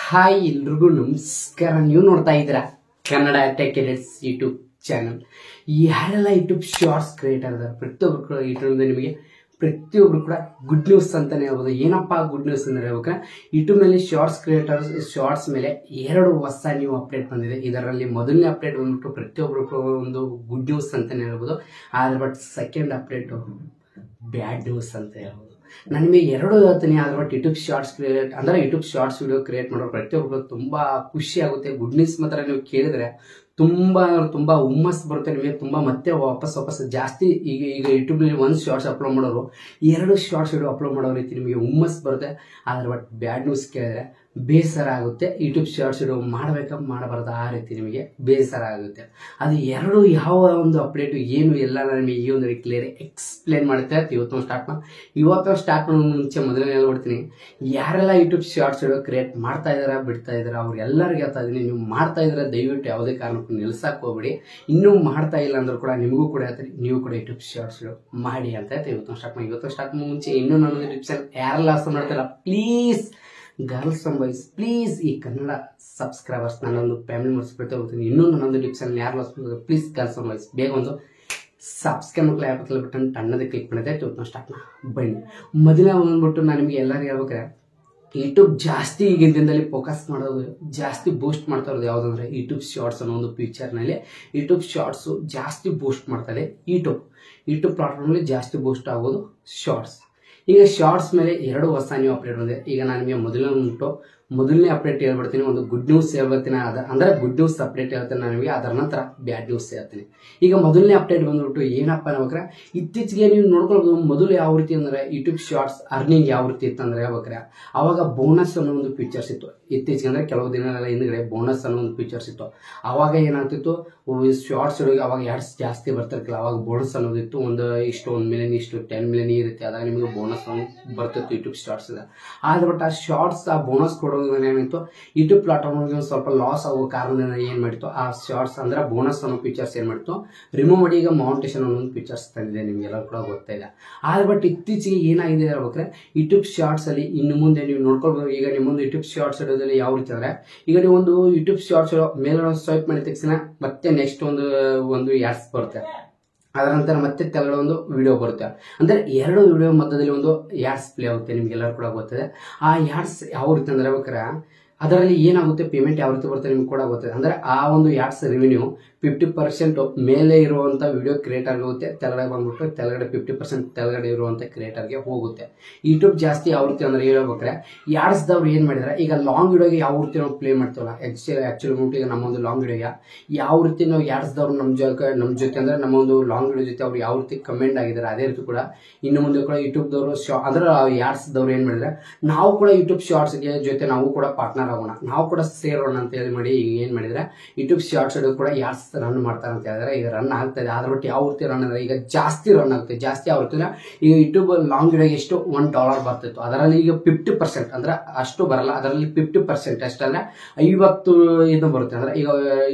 Hi ಎಲ್ರಿಗೂ ನಮಸ್ಕಾರ. ನೀವು ನೋಡ್ತಾ ಇದ್ದೀರಾ Kannada tech edits YouTube channel. ಯಾರೆಲ್ಲ ಯೂಟ್ಯೂಬ್ ಶಾರ್ಟ್ಸ್ ಕ್ರಿಯೇಟರ್ ಇದ್ದಾರೆ ಪ್ರತಿಯೊಬ್ಬರು ಕೂಡ ಯೂಟ್ಯೂಬ್ ನಿಮಗೆ ಪ್ರತಿಯೊಬ್ಬರು ಕೂಡ ಗುಡ್ ನ್ಯೂಸ್ ಅಂತಾನೆ ಹೇಳ್ಬೋದು. ಏನಪ್ಪ ಗುಡ್ ನ್ಯೂಸ್ ಅಂದ್ರೆ ಹೇಳ್ಬೇಕಾ, ಯೂಟ್ಯೂಬ್ನಲ್ಲಿ ಶಾರ್ಟ್ಸ್ ಕ್ರಿಯೇಟರ್ಸ್ ಶಾರ್ಟ್ಸ್ ಮೇಲೆ 2 ಹೊಸ ನ್ಯೂ ಅಪ್ಡೇಟ್ ಬಂದಿದೆ. ಇದರಲ್ಲಿ ಮೊದಲನೇ ಅಪ್ಡೇಟ್ ಬಂದ್ಬಿಟ್ಟು ಪ್ರತಿಯೊಬ್ಬರು ಒಂದು ಗುಡ್ ನ್ಯೂಸ್ ಅಂತಾನೆ ಹೇಳ್ಬೋದು. ಆದರೆ but second update bad news ಅಂತ ಹೇಳ್ಬೋದು. ನನಗೆ 2 ಹೇಳ್ತೀನಿ. ಆದ್ರೆ ಬಟ್ ಯೂಟ್ಯೂಬ್ ಶಾರ್ಟ್ಸ್ ಕ್ರಿಯೇಟ್ ಅಂದ್ರೆ ಯೂಟ್ಯೂಬ್ ಶಾರ್ಟ್ಸ್ ವಿಡಿಯೋ ಕ್ರಿಯೇಟ್ ಮಾಡೋ ಪ್ರತಿಯೊಬ್ಬರು ತುಂಬಾ ಖುಷಿ ಆಗುತ್ತೆ. ಗುಡ್ ನ್ಯೂಸ್ ಮಾತ್ರ ನೀವು ಕೇಳಿದ್ರೆ ತುಂಬಾ ಹುಮ್ಮಸ್ ಬರುತ್ತೆ ನಿಮಗೆ. ತುಂಬಾ ಮತ್ತೆ ವಾಪಸ್ ಜಾಸ್ತಿ ಈಗ ಯೂಟ್ಯೂಬ್ ನಲ್ಲಿ 1 ಶಾರ್ಟ್ಸ್ ಅಪ್ಲೋಡ್ ಮಾಡೋರು 2 ಶಾರ್ಟ್ಸ್ ವಿಡಿಯೋ ಅಪ್ಲೋಡ್ ಮಾಡೋ ರೀತಿ ನಿಮಗೆ ಹುಮ್ಮಸ್ ಬರುತ್ತೆ. ಆದ್ರೆ ಬಟ್ ಬ್ಯಾಡ್ ನ್ಯೂಸ್ ಕೇಳಿದ್ರೆ ಬೇಸರ ಆಗುತ್ತೆ. ಯೂಟ್ಯೂಬ್ ಶಾರ್ಟ್ಸ್ ವಿಡಿಯೋ ಮಾಡಬಾರ್ದು ಆ ರೀತಿ ನಿಮಗೆ ಬೇಸರ ಆಗುತ್ತೆ. ಅದು 2 ಯಾವ ಒಂದು ಅಪ್ಡೇಟ್ ಏನು ಎಲ್ಲ ನಿಮಗೆ ಈ ಒಂದು ಕ್ಲಿಯರ್ ಎಕ್ಸ್ಪ್ಲೇನ್ ಮಾಡ್ತಾ ಇರ್ತೀವಿ. ಇವತ್ತು ಸ್ಟಾರ್ಟ್ ಮಾಡೋ ಮುಂಚೆ ಮೊದಲನೇ ಹೇಳ್ಬಿಡ್ತೀನಿ, ಯಾರೆಲ್ಲ ಯೂಟ್ಯೂಬ್ ಶಾರ್ಟ್ಸ್ ವಿಡಿಯೋ ಕ್ರಿಯೇಟ್ ಮಾಡ್ತಾ ಇದಾರ ಬಿಡ್ತಾ ಇದಾರ ಅವ್ರಿಗೆಲ್ಲರಿಗೂ ಹೇಳ್ತಾ ಇದೀನಿ, ನೀವು ಮಾಡ್ತಾ ಇದ್ರೆ ದಯವಿಟ್ಟು ಯಾವುದೇ ಕಾರಣಕ್ಕೂ ನಿಲ್ಸಕ್ ಹೋಗ್ಬೇಡಿ. ಇನ್ನೂ ಮಾಡ್ತಾ ಇಲ್ಲ ಅಂದ್ರೂ ಕೂಡ ನಿಮಗೂ ಕೂಡ ಹೇಳ್ತೀನಿ, ನೀವು ಕೂಡ ಯೂಟ್ಯೂಬ್ ಶಾರ್ಟ್ಸ್ ವಿಡಿಯೋ ಮಾಡಿ ಅಂತ ಹೇಳ್ತೀವಿ. ಇವತ್ತು ಸ್ಟಾರ್ಟ್ ಮಾಡೋ ಮುಂಚೆ ಇನ್ನೂ ನನ್ನೊಂದು ಟಿಪ್ಸ್ ಯಾರೆಲ್ಲ ಮಾಡ್ತಾಯಿಲ್ಲ please girls and boys please ಈ ಕನ್ನಡ ಸಬ್ಸ್ಕ್ರೈಬರ್ಸ್ ನನ್ನೊಂದು ಫ್ಯಾಮಿಲಿ ಮಾಡಿಸ್ಬಿಡ್ತಾ ಹೋಗ್ತೀನಿ. ಇನ್ನೂ ನನ್ನೊಂದು ಟಿಪ್ಸ್ ಯಾರು ಪ್ಲೀಸ್ ಗರ್ಲ್ಸ್ ಅಂಡ್ ಬಾಯ್ಸ್ ಬೇಗ ಒಂದು ಸಬ್ಸ್ಕ್ರೈಬ್ ಮಕ್ಕಳು ಯಾಕೆ ಬಟನ್ ಟಣ್ಣದೇ ಕ್ಲಿಕ್ ಮಾಡಿದೆ. ಸ್ಟಾರ್ಟ್ ಬನ್ನಿ. ಮೊದಲೇ ಬಂದ್ಬಿಟ್ಟು ನಾನು ನಿಮಗೆ ಎಲ್ಲರಿಗೂ ಹೇಳ್ಬೇಕಾರೆ, ಯೂಟ್ಯೂಬ್ ಜಾಸ್ತಿ ಈಗಿನ ದಿನದಲ್ಲಿ ಫೋಕಸ್ ಮಾಡೋದು ಜಾಸ್ತಿ ಬೂಸ್ಟ್ ಮಾಡ್ತಾ ಇರೋದು ಯಾವುದಂದ್ರೆ ಯೂಟ್ಯೂಬ್ ಶಾರ್ಟ್ಸ್ ಅನ್ನೋ ಒಂದು ಫೀಚರ್ನಲ್ಲಿ ಯೂಟ್ಯೂಬ್ ಶಾರ್ಟ್ಸ್ ಜಾಸ್ತಿ ಬೂಸ್ಟ್ ಮಾಡ್ತಾರೆ. ಯೂಟ್ಯೂಬ್ ಪ್ಲಾಟ್ಫಾರ್ಮಲ್ಲಿ ಜಾಸ್ತಿ ಬೂಸ್ಟ್ ಆಗೋದು ಶಾರ್ಟ್ಸ್. ಈಗ ಶಾರ್ಟ್ಸ್ ಮೇಲೆ 2 ಹೊಸ ನ್ಯೂ ಅಪ್ಡೇಟ್ ಬಂದಿದೆ. ಈಗ ನಾನು ನಿಮಗೆ ಮೊದಲನೇ ಅಪ್ಡೇಟ್ ಹೇಳ್ಬಿಡ್ತೀನಿ, ಒಂದು ಗುಡ್ ನ್ಯೂಸ್ ಹೇಳ್ಬಿಡ್ತೀನಿ. ಅಂದ್ರೆ ಗುಡ್ ನ್ಯೂಸ್ ಅಪ್ಡೇಟ್ ಹೇಳ್ತೀನಿ ನಾನು ನಿಮಗೆ, ಅದರ ನಂತರ ಬ್ಯಾಡ್ ನ್ಯೂಸ್ ಹೇಳ್ತೀನಿ. ಈಗ ಮೊದಲನೇ ಅಪ್ಡೇಟ್ ಬಂದ್ಬಿಟ್ಟು ಏನಪ್ಪ ಹೇಳ್ಬೇಕಾರೆ, ಇತ್ತೀಚೆಗೆ ನೀವು ನೋಡ್ಕೊಳ್ಬೋದು ಮೊದಲು ಯಾವ ರೀತಿ ಅಂದ್ರೆ ಯೂಟ್ಯೂಬ್ ಶಾರ್ಟ್ಸ್ ಅರ್ನಿಂಗ್ ಯಾವ ರೀತಿ ಇತ್ತು ಅಂದ್ರೆ ಹೇಳ್ಬೇಕಾರೆ, ಅವಾಗ ಬೋನಸ್ ಅನ್ನೋ ಒಂದು ಫೀಚರ್ಸ್ ಇತ್ತು. ಇತ್ತೀಚೆಗೆ ಅಂದ್ರೆ ಕೆಲವು ದಿನಗಳ ಹಿಂದ್ಗಡೆ ಬೋನಸ್ ಅನ್ನೋ ಒಂದು ಫೀಚರ್ಸ್ ಇತ್ತು. ಅವಾಗ ಏನಾಗ್ತಿತ್ತು, ಶಾರ್ಟ್ಸ್ ಹುಡುಗಿ ಅವಾಗ ಯಾಡ್ಸ್ ಜಾಸ್ತಿ ಬರ್ತಿರ್ಕಿಲ್ಲ. ಅವಾಗ ಬೋನಸ್ ಅನ್ನೋದಿತ್ತು, ಒಂದು 1 ಮಿಲಿಯನ್ 10 ಮಿಲಿಯನ್ ಈ ರೀತಿ ಆದಾಗ ನಿಮಗೆ ಬೋನಸ್ ಬರ್ತಿತ್ತು ಯೂಟ್ಯೂಬ್ ಶಾರ್ಟ್ಸ್. ಆದ್ರೆ ಬಟ್ ಆ ಶಾರ್ಟ್ಸ್ ಆ ಬೋನಸ್ ಕೊಡೋದ್ರಿಂದ ಏನಿತ್ತು, ಯೂಟ್ಯೂಬ್ ಪ್ಲಾಟ್ಫಾರ್ಮ್ಗೆ ಸ್ವಲ್ಪ ಲಾಸ್ ಆಗೋ ಕಾರಣದಿಂದ ಏನ್ ಮಾಡಿತ್ತು, ಆ ಶಾರ್ಟ್ಸ್ ಅಂದ್ರೆ ಬೋನಸ್ ಅನ್ನೋ ಫೀಚರ್ಸ್ ಏನ್ ಮಾಡಿತ್ತು ರಿಮೂವ್ ಮಾಡಿ ಈಗ ಮೌಂಟೇಶನ್ ಅನ್ನೋ ಒಂದು ಫೀಚರ್ಸ್ ತಂದಿದೆ. ನಿಮ್ಗೆಲ್ಲ ಕೂಡ ಗೊತ್ತಿಲ್ಲ. ಆದ್ರೆ ಬಟ್ ಇತ್ತೀಚೆಗೆ ಏನಾಗಿದೆ ಹೇಳ್ಬೇಕಾದ್ರೆ, ಯೂಟ್ಯೂಬ್ ಶಾರ್ಟ್ಸ್ ಅಲ್ಲಿ ಇನ್ನು ಮುಂದೆ ನೀವು ನೋಡ್ಕೊಳ್ಬಹುದು. ಈಗ ನಿಮ್ಮೊಂದು ಯೂಟ್ಯೂಬ್ ಶಾರ್ಟ್ಸ್ ಇಡೋದ್ರಲ್ಲಿ ಯಾವ ರೀತಿ ಅಂದ್ರೆ, ಈಗ ನೀವು ಒಂದು ಯೂಟ್ಯೂಬ್ ಶಾರ್ಟ್ಸ್ ಮೇಲೆ ಸ್ವೈಪ್ ಮಾಡಿದ ತಕ್ಷಣ ಮತ್ತೆ ನೆಕ್ಸ್ಟ್ ಒಂದು ಯಾಡ್ಸ್ ಬರುತ್ತೆ. ಅದರ ನಂತರ ಮತ್ತೆ ಕೆಳಗಡೆ ಒಂದು ವಿಡಿಯೋ ಬರುತ್ತೆ. ಅಂದ್ರೆ 2 ವಿಡಿಯೋ ಮಧ್ಯದಲ್ಲಿ ಒಂದು ಯಾಡ್ಸ್ ಪ್ಲೇ ಆಗುತ್ತೆ. ನಿಮ್ಗೆಲ್ಲರೂ ಕೂಡ ಗೊತ್ತಿದೆ. ಆ ಯಾಡ್ಸ್ ಯಾವ ರೀತಿ ಅಂದ್ರೆ ಹೇಳ್ಬೇಕಾರೆ, ಅದರಲ್ಲಿ ಏನಾಗುತ್ತೆ ಪೇಮೆಂಟ್ ಯಾವ ರೀತಿ ಬರುತ್ತೆ ನಿಮ್ಗೆ ಕೂಡ ಗೊತ್ತಿದೆ. ಅಂದ್ರೆ ಆ ಒಂದು ಯಾಡ್ಸ್ ರೆವಿನ್ಯೂ 50% ಮೇಲೆ ಇರುವಂತ ವಿಡಿಯೋ ಕ್ರಿಯೇಟರ್ಗೆ ಹೋಗುತ್ತೆ, ಕೆಳಗಡೆ ಬಂದ್ಬಿಟ್ಟು ಕೆಳಗಡೆ 50% ಕೆಳಗಡೆ ಇರುವಂತ ಕ್ರಿಯೇಟರ್ಗೆ ಹೋಗುತ್ತೆ. ಯೂಟ್ಯೂಬ್ ಜಾಸ್ತಿ ಯಾವ ರೀತಿ ಅಂದ್ರೆ ಹೇಳ್ಬೇಕಾರೆ, ಯಾಡ್ಸ್ ದವ್ರು ಏನ್ ಮಾಡಿದಾರೆ, ಈಗ ಲಾಂಗ್ ವಿಡಿಯೋಗೆ ಯಾವ ರೀತಿ ನಾವು ಪ್ಲೇ ಮಾಡ್ತೀವಲ್ಲ, ಆಕ್ಚುಲಿ ಈಗ ನಮ್ಮ ಒಂದು ಲಾಂಗ್ ವಿಡಿಯೋಗೆ ಯಾವ ರೀತಿ ನಾವು ಯಾಡ್ಸ್ ದವ್ರು ನಮ್ಮ ಜೊತೆ ಅಂದ್ರೆ ನಮ್ಮ ಒಂದು ಲಾಂಗ್ ವಿಡಿಯೋ ಜೊತೆ ಅವ್ರು ಯಾವ ರೀತಿ ಕಮೆಂಟ್ ಆಗಿದ್ದಾರೆ, ಅದೇ ರೀತಿ ಕೂಡ ಇನ್ನು ಮುಂದೆ ಕೂಡ ಯೂಟ್ಯೂಬ್ ದವರು ಅಂದ್ರೆ ಯಾಡ್ಸ್ ದವ್ರು ಏನ್ ಮಾಡಿದ್ರೆ, ನಾವು ಕೂಡ ಯೂಟ್ಯೂಬ್ ಶಾರ್ಟ್ಸ್ ಜೊತೆ ನಾವು ಕೂಡ ಪಾರ್ಟ್ನರ್ ಆಗೋಣ, ನಾವು ಕೂಡ ಸೇರೋಣ ಅಂತ ಹೇಳಿ ಮಾಡಿ ಈಗ ಏನ್ ಮಾಡಿದ್ರೆ ಯೂಟ್ಯೂಬ್ ಶಾರ್ಟ್ಸ್ ಕೂಡ ಯಾಡ್ಸ್ ರನ್ ಮಾಡ್ತಾರೆ ಅಂತ ಹೇಳಿದ್ರೆ ಈಗ ರನ್ ಆಗ್ತಾ ಇದೆ. ಅದ್ರ ಬಟ್ ಯಾವ ರೀತಿ ರನ್ ಅಂದ್ರೆ ಈಗ ಜಾಸ್ತಿ ರನ್ ಆಗುತ್ತೆ. ಜಾಸ್ತಿ ಯಾವ ರೀತಿ ಈಗ ಯೂಟ್ಯೂಬ್ ಲಾಂಗ್ ವಿಡಿಯೋಗೆ ಎಷ್ಟು $1 ಬರ್ತಿತ್ತು, ಅದರಲ್ಲಿ ಈಗ 50% ಅಂದ್ರೆ ಅಷ್ಟು ಬರಲ್ಲ. ಅದರಲ್ಲಿ 50% ಅಷ್ಟಂದ್ರೆ 50 ಇದು ಬರುತ್ತೆ. ಅಂದ್ರೆ ಈಗ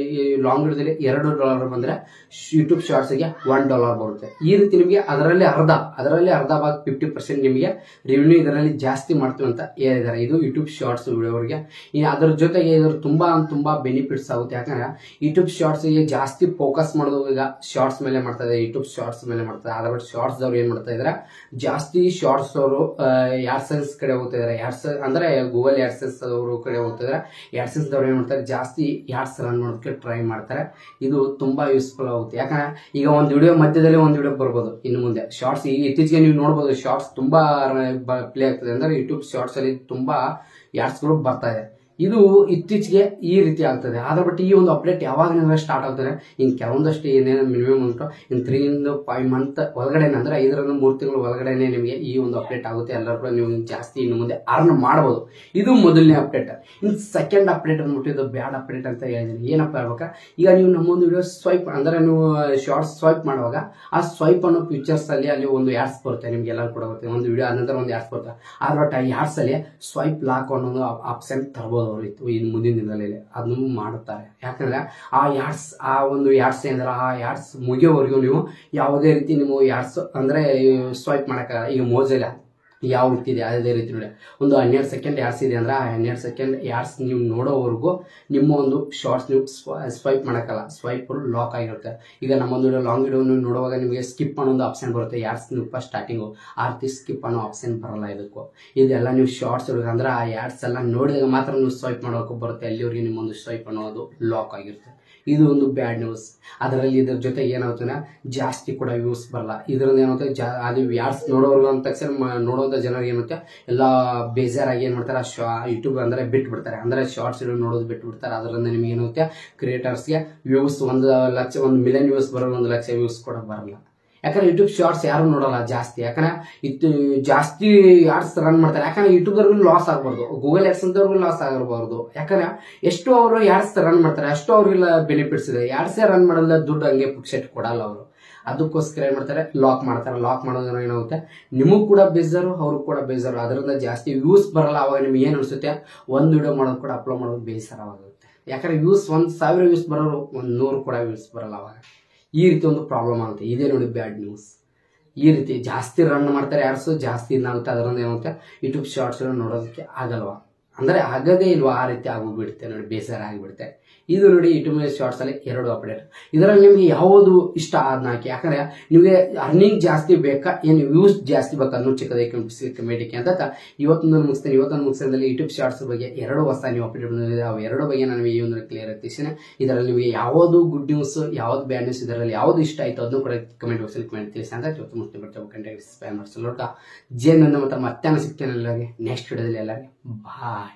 ಲಾಂಗ್ ವಿಡಿಯೋದಲ್ಲಿ $2 ಬಂದ್ರೆ ಯೂಟ್ಯೂಬ್ ಶಾರ್ಟ್ಸ್ ಗೆ $1 ಬರುತ್ತೆ. ಈ ರೀತಿ ನಿಮಗೆ ಅದರಲ್ಲಿ ಅರ್ಧ ಭಾಗ 50% ನಿಮಗೆ ರೆವಿನ್ಯೂ ಇದರಲ್ಲಿ ಜಾಸ್ತಿ ಮಾಡ್ತೀವಿ ಅಂತ ಹೇಳಿದ್ದಾರೆ. ಇದು ಯೂಟ್ಯೂಬ್ ಶಾರ್ಟ್ಸ್ ವಿಡಿಯೋವರೆಗೆ. ಅದರ ಜೊತೆಗೆ ಇದ್ರ ತುಂಬಾ ಬೆನಿಫಿಟ್ಸ್ ಆಗುತ್ತೆ. ಯಾಕಂದ್ರೆ ಯೂಟ್ಯೂಬ್ ಶಾರ್ಟ್ಸ್ ಗೆ ಜಾಸ್ತಿ ಫೋಕಸ್ ಮಾಡೋದು ಈಗ ಶಾರ್ಟ್ಸ್ ಮೇಲೆ ಮಾಡ್ತಾ ಇದೆ, ಯೂಟ್ಯೂಬ್ ಶಾರ್ಟ್ಸ್ ಮೇಲೆ ಮಾಡ್ತಾ ಇದೆ. ಆದ್ರೆ ಶಾರ್ಟ್ಸ್ ದವ್ರು ಏನ್ ಮಾಡ್ತಾ ಇದಾರೆ, ಜಾಸ್ತಿ ಶಾರ್ಟ್ಸ್ ಅವರು ಯಾಡ್ಸೆನ್ಸ್ ಕಡೆ ಹೋಗ್ತಾ ಇದಾರೆ. ಅಂದ್ರೆ ಗೂಗಲ್ ಯಾಡ್ಸೆನ್ಸ್ ಅವರು ಕಡೆ ಹೋಗ್ತಾ ಇದಾರೆ. ಯಾಡ್ಸೆನ್ಸ್ ದವ್ರು ಏನ್ ಮಾಡ್ತಾರೆ, ಜಾಸ್ತಿ ಯಾಡ್ಸ್ ರನ್ ಮಾಡೋದಕ್ಕೆ ಟ್ರೈ ಮಾಡ್ತಾರೆ. ಇದು ತುಂಬಾ ಯೂಸ್ಫುಲ್ ಆಗುತ್ತೆ. ಯಾಕಂದ್ರೆ ಈಗ ಒಂದು ವಿಡಿಯೋ ಮಧ್ಯದಲ್ಲಿ ಒಂದು ವಿಡಿಯೋ ಬರ್ಬೋದು. ಇನ್ನು ಮುಂದೆ ಶಾರ್ಟ್ಸ್ ಈಗ ಇತ್ತೀಚೆಗೆ ನೀವು ನೋಡಬಹುದು ಶಾರ್ಟ್ಸ್ ತುಂಬಾ ಪ್ಲೇ ಆಗ್ತದೆ. ಅಂದ್ರೆ ಯೂಟ್ಯೂಬ್ ಶಾರ್ಟ್ಸ್ ಅಲ್ಲಿ ತುಂಬಾ ಯಾಡ್ಸ್ಗಳು ಬರ್ತಾ ಇದೆ. ಇದು ಇತ್ತೀಚೆಗೆ ಈ ರೀತಿ ಆಗ್ತದೆ. ಆದ್ರೆ ಬಟ್ ಈ ಒಂದು ಅಪ್ಡೇಟ್ ಯಾವಾಗ ಸ್ಟಾರ್ಟ್ ಆಗ್ತದೆ, ಇನ್ ಕೆಲವೊಂದಷ್ಟು ಏನೇನು ಮಿನಿಮಮ್ ಉಂಟು ಇನ್ 3 to 5 ಮಂತ್ ಒಳಗಡೆ ಅಂದ್ರೆ 5 to 3 ತಿಂಗಳ ಒಳಗಡೆನೆ ನಿಮಗೆ ಈ ಒಂದು ಅಪ್ಡೇಟ್ ಆಗುತ್ತೆ. ಎಲ್ಲರೂ ಕೂಡ ನೀವು ಜಾಸ್ತಿ ಇನ್ನು ಮುಂದೆ ಅರ್ನ್ ಮಾಡಬಹುದು. ಇದು ಮೊದಲನೇ ಅಪ್ಡೇಟ್. ಇನ್ ಸೆಕೆಂಡ್ ಅಪ್ಡೇಟ್ ಅಂದ್ಬಿಟ್ಟು ಇದು ಬ್ಯಾಡ್ ಅಪ್ಡೇಟ್ ಅಂತ ಹೇಳಿದೀನಿ. ಏನಪ್ಪ ಹೇಳ್ಬೇಕಾ, ಈಗ ನೀವು ನಮ್ಮೊಂದು ವಿಡಿಯೋ ಸ್ವೈಪ್ ಅಂದ್ರೆ ನೀವು ಶಾರ್ಟ್ಸ್ ಸ್ವೈಪ್ ಮಾಡುವಾಗ ಆ ಸ್ವೈಪ್ ಅನ್ನೋ ಫೀಚರ್ಸ್ ಅಲ್ಲಿ ಒಂದು ಯಾಡ್ಸ್ ಬರುತ್ತೆ. ನಿಮ್ಗೆ ಎಲ್ಲರೂ ಕೂಡ ಬರುತ್ತೆ. ಒಂದು ವಿಡಿಯೋ ಆದ ನಂತರ ಒಂದು ಯಾಡ್ಸ್ ಬರುತ್ತೆ. ಆದ್ರೆ ಬಟ್ ಆ ಯಾಡ್ಸ್ ಅಲ್ಲಿ ಸ್ವೈಪ್ ಲಾಕ್ ಅನ್ನೋ ಆಪ್ಷನ್ ತರಬಹುದು. ಇನ್ನು ಮುಂದಿನ ದಿನದಲ್ಲಿ ಅದನ್ನು ಮಾಡುತ್ತಾರೆ. ಯಾಕಂದ್ರೆ ಆ ಒಂದು ಯಾಡ್ಸ್ ಏನಂದ್ರೆ ಆ ಯಾಡ್ಸ್ ಮುಗಿಯೋವರೆಗೂ ನೀವು ಯಾವುದೇ ರೀತಿ ನೀವು ಯಾಡ್ಸ್ ಅಂದ್ರೆ ಸ್ವೈಪ್ ಮಾಡಕ್ಕಾಗಲ್ಲ. ಈಗ ಮೋಜಿಲ್ಲ ಯಾವ ಹುಟ್ಟಿದೆ ಅದೇ ರೀತಿ ನೋಡಿ ಒಂದು 12 ಸೆಕೆಂಡ್ ಯಾಡ್ಸ್ ಇದೆ ಅಂದ್ರೆ ಆ 12 ಸೆಕೆಂಡ್ ಯಾಡ್ಸ್ ನೀವು ನೋಡೋವರೆಗೂ ನಿಮ್ಮ ಒಂದು ಶಾರ್ಟ್ಸ್ ನೀವು ಸ್ವೈಪ್ ಮಾಡೋಕ್ಕಲ್ಲ, ಸ್ವೈಪ್ ಲಾಕ್ ಆಗಿರುತ್ತೆ. ಈಗ ನಮ್ಮೊಂದು ಲಾಂಗ್ ವಿಡಿಯೋ ನೀವು ನೋಡುವಾಗ ನಿಮಗೆ ಸ್ಕಿಪ್ ಅನ್ನೋ ಒಂದು ಆಪ್ಷನ್ ಬರುತ್ತೆ, ಯಾಡ್ಸ್ ನೀವು ಫಸ್ಟ್ ಸ್ಟಾರ್ಟಿಂಗು ಆ ರೀತಿ ಸ್ಕಿಪ್ ಅನ್ನೋ ಆಪ್ಷನ್ ಬರಲ್ಲ ಇದಕ್ಕೂ. ಇದೆಲ್ಲ ನೀವು ಶಾರ್ಟ್ಸ್ ಅಂದ್ರೆ ಆ ಯಾಡ್ಸ್ ಎಲ್ಲ ನೋಡಿದಾಗ ಮಾತ್ರ ನೀವು ಸ್ವೈಪ್ ಮಾಡೋಕೆ ಬರುತ್ತೆ, ಅಲ್ಲಿವರೆಗೆ ನಿಮ್ಮೊಂದು ಸ್ವೈಪ್ ಅನ್ನೋದು ಲಾಕ್ ಆಗಿರುತ್ತೆ. ಇದು ಒಂದು ಬ್ಯಾಡ್ ನ್ಯೂಸ್. ಅದರಲ್ಲಿ ಇದ್ರ ಜೊತೆ ಏನಾಗುತ್ತೆ ಜಾಸ್ತಿ ಕೂಡ ವ್ಯೂಸ್ ಬರಲ್ಲ. ಇದರಿಂದ ಏನಾಗುತ್ತೆ ಅದು ಯಾಡ್ಸ್ ನೋಡೋರ್ಗು ಅಂತ ತಕ್ಷಣ ನೋಡುವಂಥ ಜನರಿಗೆ ಏನಾಗುತ್ತೆ ಎಲ್ಲ ಬೇಜಾರಾಗಿ ಏನು ಮಾಡ್ತಾರೆ ಯೂಟ್ಯೂಬ್ ಅಂದರೆ ಬಿಟ್ಬಿಡ್ತಾರೆ, ಅಂದರೆ ಶಾರ್ಟ್ಸ್ ನೋಡೋದು ಬಿಟ್ಬಿಡ್ತಾರೆ. ಅದರಿಂದ ನಿಮಗೆ ಏನಾಗುತ್ತೆ ಕ್ರಿಯೇಟರ್ಸ್ಗೆ ವ್ಯೂಸ್ 1 ಲಕ್ಷ 1 ಮಿಲಿಯನ್ ವ್ಯೂಸ್ ಬರೋದು 1 ಲಕ್ಷ ವ್ಯೂಸ್ ಕೂಡ ಬರಲ್ಲ. ಯಾಕಂದ್ರೆ ಯೂಟ್ಯೂಬ್ ಶಾರ್ಟ್ಸ್ ಯಾರು ನೋಡಲ್ಲ ಜಾಸ್ತಿ, ಯಾಕಂದ್ರೆ ಇದು ಜಾಸ್ತಿ ಯಾಡ್ಸ್ ರನ್ ಮಾಡ್ತಾರೆ. ಯಾಕಂದ್ರೆ ಯೂಟ್ಯೂಬ್ದವ್ರಿಗೂ ಲಾಸ್ ಆಗಬಾರ್ದು, ಗೂಗಲ್ ಆಡ್ಸ್ ಅಂತವ್ರಿಗೂ ಲಾಸ್ ಆಗಿರಬಾರ್ದು. ಯಾಕಂದ್ರೆ ಎಷ್ಟು ಅವರು ಯಾಡ್ಸ್ ರನ್ ಮಾಡ್ತಾರೆ ಅಷ್ಟು ಅವ್ರಿಗೆಲ್ಲ ಬೆನಿಫಿಟ್ಸ್ ಇದೆ. ಯಾಡ್ಸೇ ರನ್ ಮಾಡೋದಿಲ್ಲ, ದುಡ್ಡು ಹಂಗೆ ಪುಕ್ಸೆಟ್ ಕೊಡಲ್ಲ ಅವರು. ಅದಕ್ಕೋಸ್ಕರ ಏನ್ ಮಾಡ್ತಾರೆ ಲಾಕ್ ಮಾಡ್ತಾರೆ. ಲಾಕ್ ಮಾಡೋದ್ರ ಏನಾಗುತ್ತೆ ನಿಮಗೂ ಕೂಡ ಬೇಜಾರು, ಅವ್ರಿಗೂ ಕೂಡ ಬೇಜಾರು. ಅದರಿಂದ ಜಾಸ್ತಿ ವ್ಯೂಸ್ ಬರಲ್ಲ. ಅವಾಗ ನಿಮ್ಗೆ ಏನು ಅನಿಸುತ್ತೆ ಒಂದು ವಿಡಿಯೋ ಮಾಡೋದು ಕೂಡ ಅಪ್ಲೋಡ್ ಮಾಡೋದು ಬೇಸರವಾಗುತ್ತೆ. ಯಾಕಂದ್ರೆ ವ್ಯೂಸ್ 1000 ವ್ಯೂಸ್ ಬರೋರು 100 ಕೂಡ ವ್ಯೂಸ್ ಬರಲ್ಲ. ಅವಾಗ ಈ ರೀತಿ ಒಂದು ಪ್ರಾಬ್ಲಮ್ ಆಗುತ್ತೆ. ಇದೇ ನೋಡಿ ಬ್ಯಾಡ್ ನ್ಯೂಸ್. ಈ ರೀತಿ ಜಾಸ್ತಿ ರನ್ ಮಾಡ್ತಾರೆ ಯಾಡ್ಸ್, ಜಾಸ್ತಿ ಇದಾಗುತ್ತೆ. ಅದರಿಂದ ಏನಾಗುತ್ತೆ ಯೂಟ್ಯೂಬ್ ಶಾರ್ಟ್ಸ್ ನೋಡೋದಕ್ಕೆ ಆಗಲ್ವಾ, ಅಂದರೆ ಆಗದೇ ಇಲ್ವಾ, ಆ ರೀತಿ ಆಗೋಗ್ಬಿಡುತ್ತೆ ನೋಡಿ, ಬೇಸರ ಆಗಿಬಿಡುತ್ತೆ. ಇದು ನೋಡಿ ಯೂಟ್ಯೂಬ್ ಶಾರ್ಟ್ಸ್ ಅಲ್ಲಿ 2 ಅಪ್ಡೇಟ್. ಇದರಲ್ಲಿ ನಿಮ್ಗೆ ಯಾವುದು ಇಷ್ಟ ಅದನ್ನ ಹಾಕಿ. ಯಾಕಂದ್ರೆ ನಿಮಗೆ ಅರ್ನಿಂಗ್ ಜಾಸ್ತಿ ಬೇಕಾ ಏನು ವ್ಯೂಸ್ ಜಾಸ್ತಿ ಬೇಕಾ ಅನ್ನೋ ಚಿಕ್ಕದೇ ಕಮೆಂಟಿಗೆ ಅಂತ ಇವತ್ತೊಂದು ಮುಗಿಸ್ತೇನೆ. ಇವತ್ತೊಂದು ಮುಗಿಸೋದ್ರಲ್ಲಿ ಯೂಟ್ಯೂಬ್ ಶಾರ್ಟ್ಸ್ ಬಗ್ಗೆ 2 ಹೊಸ ನೀವು ಅಪ್ಡೇಟ್ ಬಂದಿದೆ. ಅವು 2 ಬಗ್ಗೆ ನಾನು ಈ ಒಂದು ಕ್ಲಿಯರ್ ಆಗ್ತಿದ್ದೇನೆ. ಇದರಲ್ಲಿ ನಿಮಗೆ ಯಾವುದು ಗುಡ್ ನ್ಯೂಸ್ ಯಾವ್ದು ಬ್ಯಾಡ್ ನ್ಯೂಸ್ ಇದರಲ್ಲಿ ಯಾವ್ದು ಇಷ್ಟ ಆಯ್ತು ಅದನ್ನು ಕೂಡ ಕಮೆಂಟ್ ಬಾಕ್ಸಲ್ಲಿ ಕಮೆಂಟ್ ತಿಳಿಸಿ ಅಂತ ಇವತ್ತು ಮುಖ್ಯ ಬರ್ತವೆ. ಕಂಟೆಂಟ್ ಸ್ಪ್ಯಾನ್ ಮಾಡಿಸಲು ಜೇನು ಮತ್ತೆ ಮತ್ತೆ ಸಿಗ್ತೇನೆ ಎಲ್ಲರಿಗೆ ನೆಕ್ಸ್ಟ್ ವಿಡಿಯೋದಲ್ಲಿ. ಎಲ್ಲರಿಗೆ ಬಾಯ್.